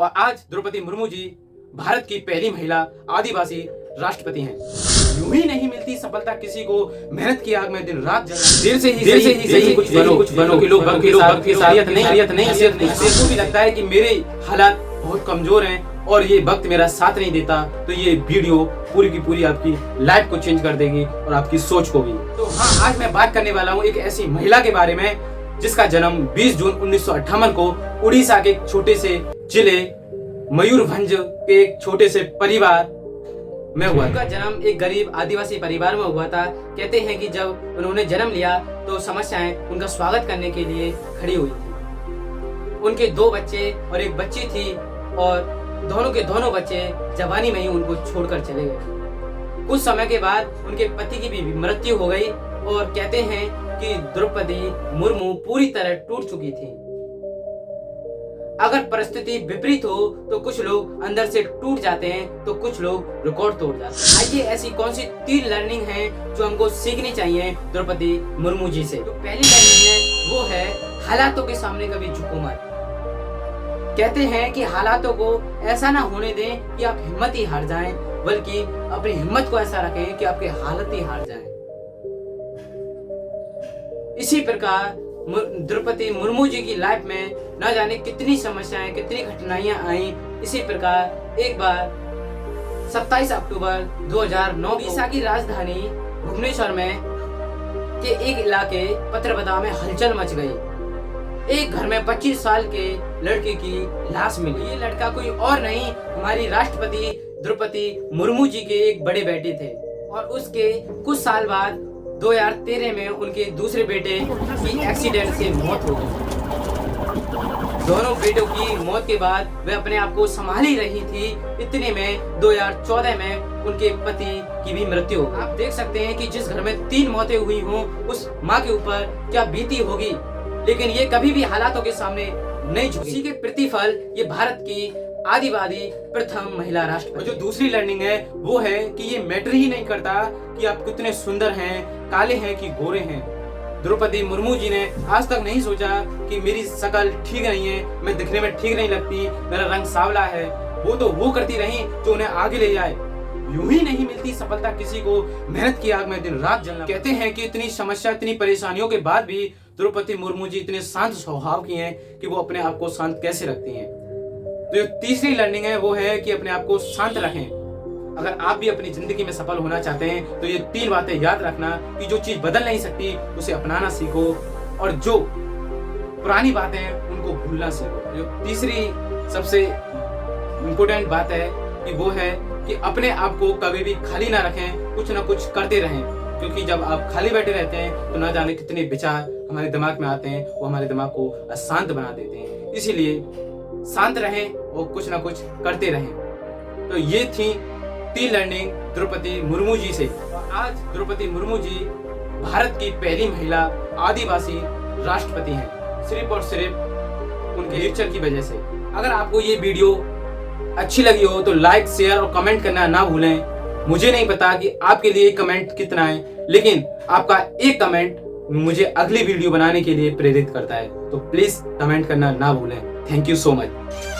और आज द्रौपदी मुर्मू जी भारत की पहली महिला आदिवासी राष्ट्रपति हैं। यूं ही नहीं मिलती सफलता किसी को, मेहनत की आग में दिन रात जलना। देर से ही सही कुछ बनो कि लोग नहीं भी लगता है कि मेरे हालात बहुत कमजोर हैं और ये वक्त मेरा साथ नहीं देता, तो ये वीडियो पूरी की पूरी आपकी लाइफ को चेंज कर देगी और आपकी सोच को भी। तो हाँ, आज मैं बात करने वाला हूँ एक ऐसी महिला के बारे में जिसका जन्म 20 जून 1958 को उड़ीसा के एक छोटे से जिले मयूरभंज के एक छोटे से परिवार में हुआ। उनका जन्म एक गरीब आदिवासी परिवार में हुआ था। कहते हैं कि जब उन्होंने जन्म लिया तो समस्याएं उनका स्वागत करने के लिए खड़ी हुई थी। उनके 2 बच्चे और एक बच्ची थी और दोनों के दोनों बच्चे जवानी में ही उनको छोड़कर चले गए। कुछ समय के बाद उनके पति की भी मृत्यु हो गई और कहते हैं कि द्रौपदी मुर्मू पूरी तरह टूट चुकी थी। अगर परिस्थिति विपरीत हो तो कुछ लोग अंदर से टूट जाते हैं तो कुछ लोग रिकॉर्ड तोड़ जाते हैं। आइए ऐसी कौन सी 3 लर्निंग है जो हमको सीखनी चाहिए द्रौपदी मुर्मू जी से। तो पहली लर्निंग है वो है हालातों के सामने कभी झुको मत। कहते हैं कि हालातों को ऐसा ना होने दें कि आप हिम्मत ही हार जाएं, बल्कि अपनी हिम्मत को ऐसा रखें कि आपके हालत ही हार जाएं। इसी प्रकार द्रौपदी मुर्मू जी की लाइफ में न जाने कितनी समस्याएं, कितनी कठिनाइयां आई। इसी प्रकार एक बार 27 अक्टूबर 2009 उड़ीसा की राजधानी भुवनेश्वर में के एक इलाके पत्रबदा में हलचल मच गई। एक घर में 25 साल के लड़के की लाश मिली। ये लड़का कोई और नहीं, हमारी राष्ट्रपति द्रौपदी मुर्मू जी के एक बड़े बेटे थे। और उसके कुछ साल बाद 2013 में उनके दूसरे बेटे की एक्सीडेंट से मौत हो गई। दोनों बेटों की मौत के बाद वे अपने आप को संभाल ही रही थी। इतने में 2014 में उनके पति की भी मृत्यु हो गई। आप देख सकते हैं कि जिस घर में 3 मौतें हुई हों उस माँ के ऊपर क्या बीती होगी, लेकिन ये कभी भी हालातों के सामने नहीं झुकी। इसी के प्रतिफल ये भारत की आदिवासी प्रथम महिला राष्ट्रपति। जो दूसरी लर्निंग है वो है कि ये मैटर ही नहीं करता कि आप कितने सुंदर हैं, काले हैं कि गोरे हैं। द्रौपदी मुर्मू जी ने आज तक नहीं सोचा कि मेरी शक्ल ठीक नहीं है, मैं दिखने में ठीक नहीं लगती, मेरा रंग सांवला है। वो तो वो करती रही जो उन्हें आगे ले जाए। यूं ही नहीं मिलती सफलता किसी को, मेहनत की आग में दिन रात जलना। कहते हैं कि इतनी समस्या, इतनी परेशानियों के बाद भी द्रौपदी मुर्मू जी इतने शांत स्वभाव की हैं कि वो अपने आप को शांत कैसे रखती हैं। तो जो तीसरी लर्निंग है वो है कि अपने आप को शांत रखें। अगर आप भी अपनी जिंदगी में सफल होना चाहते हैं तो ये 3 बातें याद रखना कि जो चीज बदल नहीं सकती उसे अपनाना सीखो और जो पुरानी बातें हैं उनको भूलना सीखो। जो तीसरी सबसे इम्पोर्टेंट बात है कि वो है कि अपने आप को कभी भी खाली ना रखें, कुछ ना कुछ करते रहें। क्योंकि जब आप खाली बैठे रहते हैं तो ना जाने कितने विचार हमारे दिमाग में आते हैं, वो हमारे दिमाग को अशांत बना देते हैं। इसीलिए शांत रहें और कुछ ना कुछ करते रहें। तो ये थी 3 लर्निंग द्रौपदी मुर्मू जी से। और आज द्रौपदी मुर्मू जी भारत की पहली महिला आदिवासी राष्ट्रपति हैं, सिर्फ और सिर्फ उनके लेक्चर की वजह से। अगर आपको ये वीडियो अच्छी लगी हो तो लाइक, शेयर और कमेंट करना ना भूलें। मुझे नहीं पता कि आपके लिए कमेंट कितना है, लेकिन आपका एक कमेंट मुझे अगली वीडियो बनाने के लिए प्रेरित करता है। तो प्लीज कमेंट करना ना भूलें। Thank you so much.